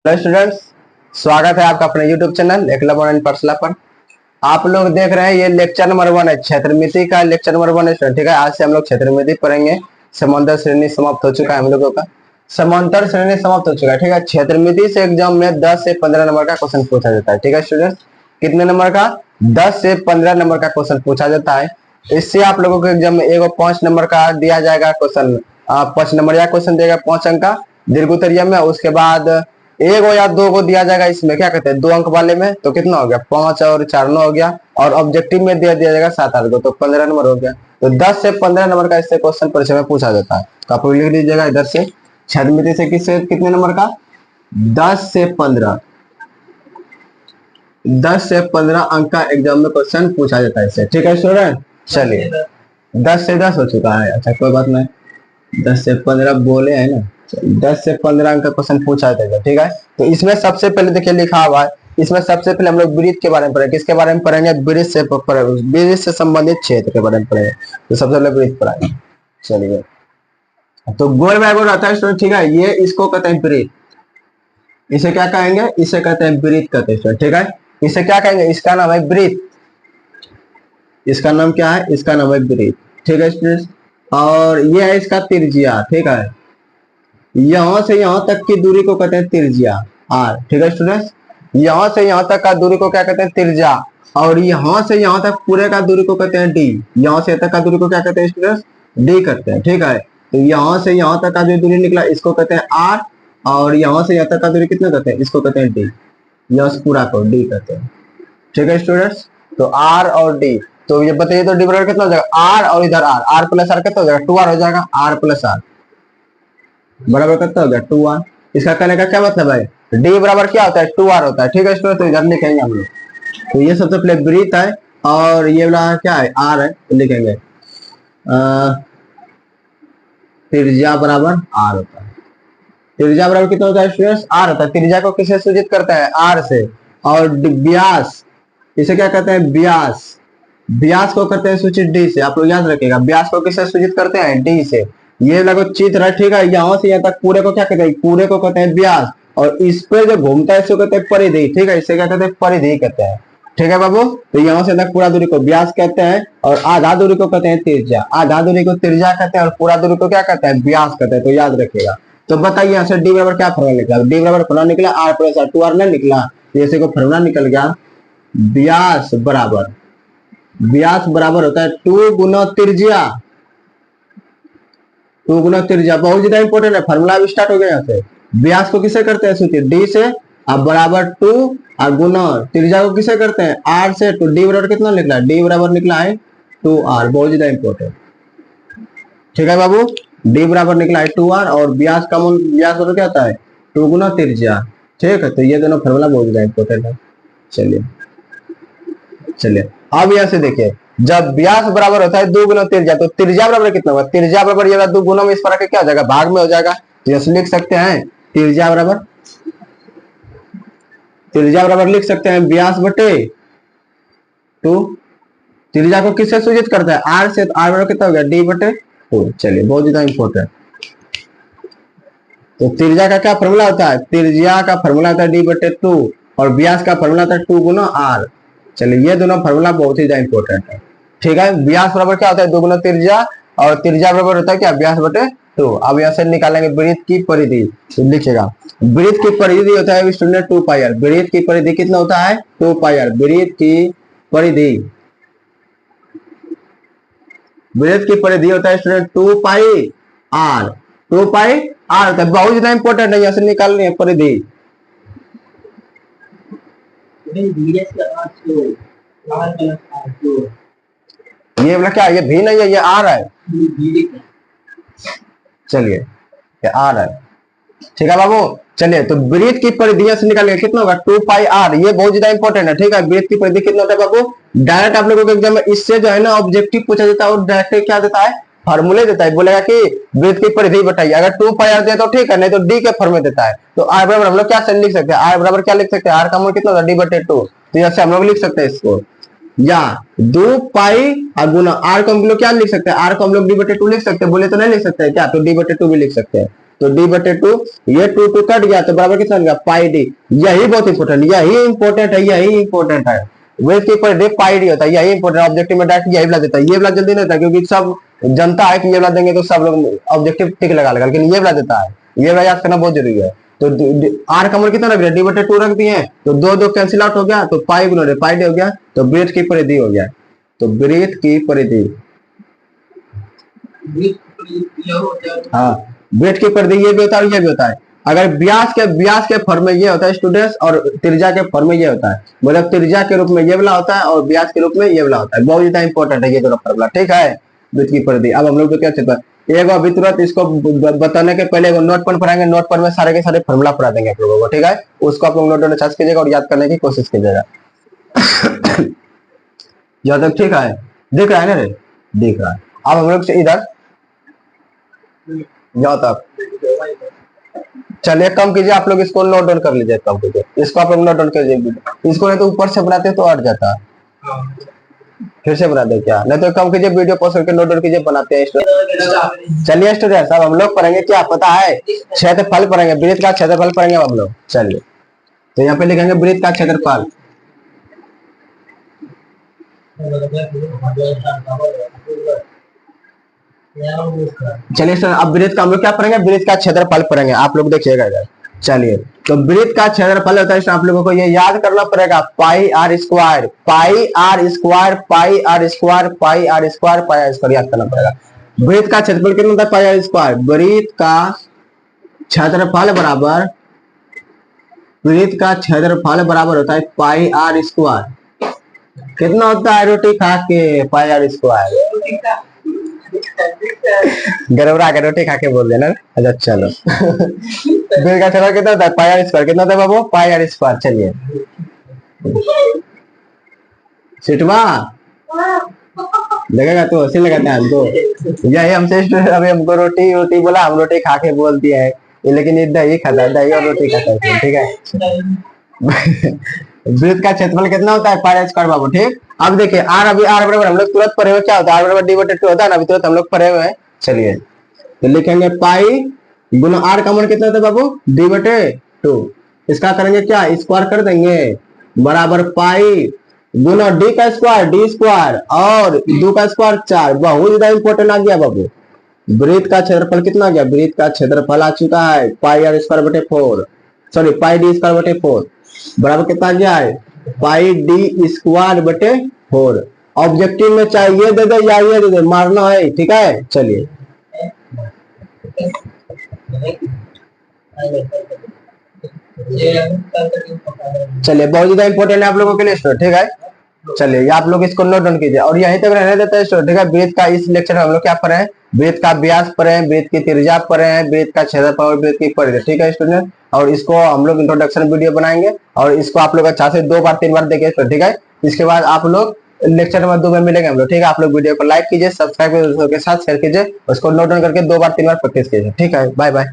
Hello students, स्वागत है आपका अपने यूट्यूब चैनल एकलव्य ऑनलाइन पाठशाला पर। आप लोग देख रहे हैं ये लेक्चर नंबर 1 है, क्षेत्रमिति का लेक्चर नंबर 1 है स्टूडेंट। ठीक है, आज से हम लोग क्षेत्रमिति पढ़ेंगे। समांतर श्रेणी समाप्त हो चुका है हम लोगों का, समांतर श्रेणी समाप्त हो चुका है। ठीक है, क्षेत्रमिति से एग्जाम में 10 से 15 नंबर का क्वेश्चन पूछा जाता है। ठीक है स्टूडेंट्स, कितने नंबर का? 10 से 15 नंबर का क्वेश्चन पूछा जाता है। इससे आप लोगों को एग्जाम में एगो 5 नंबर का दिया जाएगा क्वेश्चन, 5 नंबर या क्वेश्चन देगा 5 अंक का दीर्घ उत्तरीय में। उसके बाद एगो या दो को दिया जाएगा इसमें, क्या कहते हैं, 2 अंक वाले में। तो कितना हो गया? 5 और 4 9 हो गया। और ऑब्जेक्टिव में दिया जाएगा 7 8 को, तो 15 नंबर हो गया। तो 10 से 15 नंबर का इससे क्वेश्चन परीक्षा में पूछा जाता है। तो आप लिख दीजिएगा इधर से, क्षेत्रमिति से किससे कितने नंबर का? 10 से 15 अंक का एग्जाम में क्वेश्चन पूछा जाता है इससे। ठीक है स्टूडेंट, चलिए 10 से 10 हो चुका है। अच्छा कोई बात नहीं, 10 से 15 बोले है ना, 10 से 15 अंक का क्वेश्चन पूछा जाएगा। ठीक है, तो इसमें सबसे पहले देखिए लिखा हुआ है, इसमें सबसे पहले हम लोग वृत्त के बारे में पढ़ेंगे। किसके बारे में पढ़ेंगे? वृत्त से संबंधित क्षेत्र के बारे में पढ़ेंगे। तो सबसे पहले वृत्त पढ़ाएंगे। चलिए, तो गोल बाय गोल आता है स्टूडेंट। ठीक है, ये इसको कहते हैं वृत्त। इसे क्या कहेंगे? इसे कहते हैं वृत्त कहते हैं स्टूडेंट। ठीक है, इसे क्या कहेंगे? इसका नाम है वृत्त। इसका नाम क्या है? इसका नाम है वृत्त। ठीक है स्टूडेंट, और ये है इसका त्रिज्या। ठीक है, यहां से यहां तक की दूरी को कहते हैं त्रिज्या आर। ठीक है स्टूडेंट्स, यहां से यहां तक का दूरी को क्या कहते हैं? त्रिज्या। और यहां से यहां तक पूरे का दूरी को कहते हैं डी। यहां से तक का दूरी को क्या कहते हैं स्टूडेंट्स? डी कहते हैं। ठीक है, तो यहां से यहां तक का जो दूरी निकला इसको कहते हैं आर, और यहां से यहां तक का दूरी कितना कहते हैं? इसको कहते हैं डी। यहां पूरा को डी कहते हैं। ठीक है स्टूडेंट्स, तो आर और डी, तो ये बताइए तो डी बराबर कितना हो जाएगा? आर और इधर आर, आर प्लस आर कितना हो जाएगा? 2r हो जाएगा। आर प्लस आर बराबर कितना हो गया? 2r। इसका कहने का क्या मतलब है? d बराबर क्या होता है? 2r होता है। ठीक है स्टूडेंट, तो इधर लिखेंगे हम लोग। तो ये सबसे पहले वृत्त है, और ये वाला क्या है? r है, तो लिखेंगे त्रिज्या बराबर r होता है। त्रिज्या बराबर कितना होता है स्टूडेंट्स? r होता है। त्रिज्या को किससे सूचित करते हैं? r से। और व्यास, इसे क्या कहते हैं? व्यास। व्यास को करते हैं सूचित d से। आप लोग याद रखिएगा, व्यास को किससे सूचित करते हैं? d से। ये लगो चित्र है। ठीक है, यहाँ से यहाँ तक पूरे को क्या कहते हैं? पूरे को कहते हैं व्यास। और इस पे जो घूमता है इसको कहते हैं परिधि। ठीक है, इसे क्या कहते हैं? परिधि कहते हैं। ठीक है बाबू, तो यहाँ से तक पूरा दूरी को व्यास कहते हैं, और आधा दूरी को कहते हैं त्रिज्या। आधा दूरी को त्रिज्या कहते हैं, और पूरा दूरी को क्या कहते हैं? व्यास कहते हैं। तो याद रखिएगा। तो बताइए यहाँ से डी बराबर क्या फॉर्मूला निकला? डी बराबर फॉर्मूला निकला आर प्लस आर, 2r नहीं निकला, जैसे को फॉर्मूला निकल गया। व्यास बराबर होता है 2 गुना त्रिज्या। 2 गुना त्रिज्या बहुत ज्यादा इंपॉर्टेंट है। फॉर्मूला अब स्टार्ट हो गया। यहाँ से व्यास को किसे करते हैं सूचित? डी से। अब बराबर 2, और गुना त्रिज्या को किसे करते हैं? आर से। तो डी बराबर कितना निकला? डी बराबर निकला है 2r, बहुत ज्यादा इंपॉर्टेंट। ठीक है बाबू, डी बराबर निकला है 2r, और व्यास का मूल व्यास बराबर क्या होता है? 2 गुना त्रिज्या। ठीक है, तो ये दोनों फॉर्मूला बहुत ज्यादा इंपॉर्टेंट है। चलिए अब यहाँ से देखिए, जब व्यास बराबर होता है 2 गुना त्रिज्या, तो त्रिज्या बराबर कितना होगा? त्रिज्या बराबर ये 2 गुना में इस पर क्या हो जाएगा? भाग में हो जाएगा। तो यहां लिख सकते हैं त्रिज्या बराबर लिख सकते हैं व्यास बटे 2। त्रिज्या को किससे सूचित करता है? आर से। तो आर बराबर कितना हो गया? डी बटे 2। चलिए, बहुत ज्यादा इंपॉर्टेंट। तो त्रिज्या का क्या फॉर्मूला होता है? त्रिज्या का फॉर्मूला होता है डी बटे 2, और व्यास का फॉर्मूला होता है 2 गुना आर। चलिए, ये दोनों फॉर्मूला बहुत ही ज्यादा इंपॉर्टेंट है। ठीक है, व्यास बराबर क्या होता है? 2 गुना त्रिज्या, और त्रिज्या बराबर होता है क्या? व्यास बटे 2। अब यहाँ से निकालेंगे वृत्त की परिधि। तो लिखिएगा, वृत्त की परिधि होता है स्टूडेंट 2 पाई आर। वृत्त की परिधि कितना होता है? 2 पाई आर। वृत्त की परिधि होता है student 2 pi R. 2 pi R होता है, बहुत ज्यादा इंपॉर्टेंट है। यहाँ से निकालनी है परिधि। ये वाला क्या? ये भी नहीं है, ये आर है। चलिए, ये आर है। ठीक है बाबू, चलिए, तो वृत्त की परिधि से निकालिए कितना होगा? 2 पाई आर। ये बहुत ज्यादा इंपॉर्टेंट है। ठीक है, वृत्त की परिधि कितना होता है बाबू? डायरेक्ट आप लोगों के एग्जाम में इससे जो है ना ऑब्जेक्टिव पूछा जाता है, और डायरेक्ट क्या देता है? फॉर्मूले देता है। बोलेगा कि वृत्त की परिधि बताइए। अगर 2 पाई आर दिया तो ठीक है, नहीं तो डी के फॉर्म में देता है। तो आर बराबर हम लोग क्या लिख सकते हैं? आर बराबर क्या लिख सकते हैं? आर का मूल्य कितना होता है? डी बटे 2। तो यहाँ से हम लोग लिख सकते हैं इसको, या 2 पाई और गुना आर को हम लोग क्या लिख सकते हैं? आर को हम लोग डी बटे 2 लिख सकते हैं। बोले तो नहीं लिख सकते हैं क्या? तो डी बटे 2 भी लिख सकते हैं। तो डी बटे टू, ये टू टू कट गया तो बराबर कितना गया पाई डी। यही बहुत इंपॉर्टेंट, यही इंपॉर्टेंट है, यही इंपॉर्टेंट है। वेट के ऊपर डे पाई डी होता है, यही इंपॉर्टेंट। ऑब्जेक्टिव में डायरेक्ट यही वाला देता है, ये वाला जल्दी नहीं देता क्योंकि सब जनता है कि ये वाला देंगे तो सब लोग ऑब्जेक्टिव टिक लगा लेगा, लेकिन ये वाला देता है, ये वाला याद करना बहुत जरूरी है। तो आर का मूल्य कितना रख दिया, डी बटे टू रख दिए, तो दो दो कैंसिल आउट हो गया, तो पाई गुना पाई डी हो गया, तो ब्रेथ की परिधि हो गया। तो ब्रेथ की परिधि, हाँ ब्रेथ की परिधि ये भी होता है, ये भी होता है। अगर व्यास के फॉर्म में ये होता है स्टूडेंट्स, और त्रिज्या के फॉर्म में ये होता है, मतलब त्रिज्या के रूप में ये वाला होता है और व्यास के रूप में ये वाला होता है। बहुत ज्यादा इंपॉर्टेंट है ये दोनों फॉर्मूला, ठीक है। ब्रेथ की परिधि अब हम लोग तो क्या चलता है, एक अभी तुरंत इसको बताने के पहले नोट पर पढ़ाएंगे, नोट पर में सारे के सारे फॉर्मूला पढ़ा देंगे आप लोगों को, ठीक है। उसको आप लोग नोट में सर्च कीजिएगा और याद करने की कोशिश कीजिएगा। यहाँ तक ठीक है, दिख रहा है ना रे, दिख रहा है। अब हम लोग से इधर यहाँ तक चलिए, कम कीजिए आप लोग, इसको नोट डाउन कर लीजिए, कम कीजिए इसको, आप लोग नोट डाउन कीजिए। इसको नहीं तो ऊपर से बनाते तो अट जाता, फिर से बना दे क्या, नहीं तो कम कीजिए, वीडियो पॉज करके नोट डाउन कीजिए, बनाते हैं। चलिए स्टूडेंट्स अब हम लोग पढ़ेंगे क्या पता है, क्षेत्रफल पढ़ेंगे, वृत्त का क्षेत्रफल पढ़ेंगे हम लोग। चलिए तो यहाँ पे लिखेंगे वृत्त का क्षेत्रफल। चलिए सर अब वृत्त का हम लोग क्या पढ़ेंगे, वृत्त का क्षेत्रफल पढ़ेंगे, आप लोग देखिएगा इधर। चलिए तो वृत्त का क्षेत्रफल होता है, आप लोगों को ये याद करना पड़ेगा, pi r square, pi r square, pi r square, pi r square, pi r square याद करना पड़ेगा। वृत्त का क्षेत्रफल कितना होता है, पाई आर स्क्वायर। वृत्त का क्षेत्रफल बराबर, वृत्त का क्षेत्रफल बराबर होता है पाई आर स्क्वायर। कितना होता है रोटी खा के, पाई आर स्क्वायर। गरबरा के रोटी खा के बोल देना। अच्छा चलो वृत्त का क्षेत्रफल कितना होता है, पाई आर स्क्वायर। कितना होता है बाबू, पाई आर स्क्वायर। चलिए सिटवा लगेगा तो हंसी लगाते हैं हमको, यही हमसे अभी हमको रोटी रोटी बोला, हम रोटी खा के बोल दिया है, लेकिन ये दही खाता है, दही और रोटी खाता है, ठीक है। वृत्त का क्षेत्रफल कितना होता है, पाई आर स्क्वायर बाबू, ठीक। अब देखिए आर, अभी आर बराबर हम लोग तुरंत पढ़े हुए, क्या होता है आर बराबर डी बटे टू होता है ना, अभी तुरंत हम लोग पढ़े हुए हैं। चलिए तो लिखेंगे पाई गुना आर का मान कितना होता है बाबू, डी बटे टू। इसका करेंगे क्या, स्क्वायर कर देंगे, बराबर पाई गुना डी का स्क्वायर, डी स्क्वायर, और दो का स्क्वायर 4। बहुत ज्यादा इंपॉर्टेंट आ गया बाबू। वृत्त का क्षेत्रफल कितना आ गया, वृत्त का क्षेत्रफल आ चुका है पाई आर स्क्वायर बटे 4, सॉरी पाई डी स्क्वायर बटे 4, बराबर कितना आ गया है, पाई डी स्क्वायर बटे 4। ऑब्जेक्टिव में चाहे ये दे दे या ये दे दे, मारना है, ठीक है। चलिए चलिए बहुत ज्यादा इंपॉर्टेंट है आप लोगों के लिए, ठीक है। चलिए ये आप लोग इसको नोट डाउन कीजिए और यहीं तक रहने देते हैं, ठीक है। वृत्त का इस लेक्चर में हम लोग क्या पढ़े हैं, वृत्त का व्यास पढ़े हैं, वृत्त की त्रिज्या पढ़े हैं, वृत्त का क्षेत्रफल और वृत्त की परिधि, ठीक है स्टूडेंट। और इसको हम लोग इंट्रोडक्शन वीडियो बनाएंगे और इसको आप लोग अच्छा से 2 बार 3 बार देखिए, ठीक है। इसके बाद आप लोग लेक्चर नंबर 2 में मिलेंगे हम लोग, ठीक है। आप लोग वीडियो को लाइक कीजिए, सब्सक्राइब के साथ शेयर कीजिए, उसको नोट डाउन करके 2 बार 3 बार प्रैक्टिस कीजिए, ठीक है। Bye bye.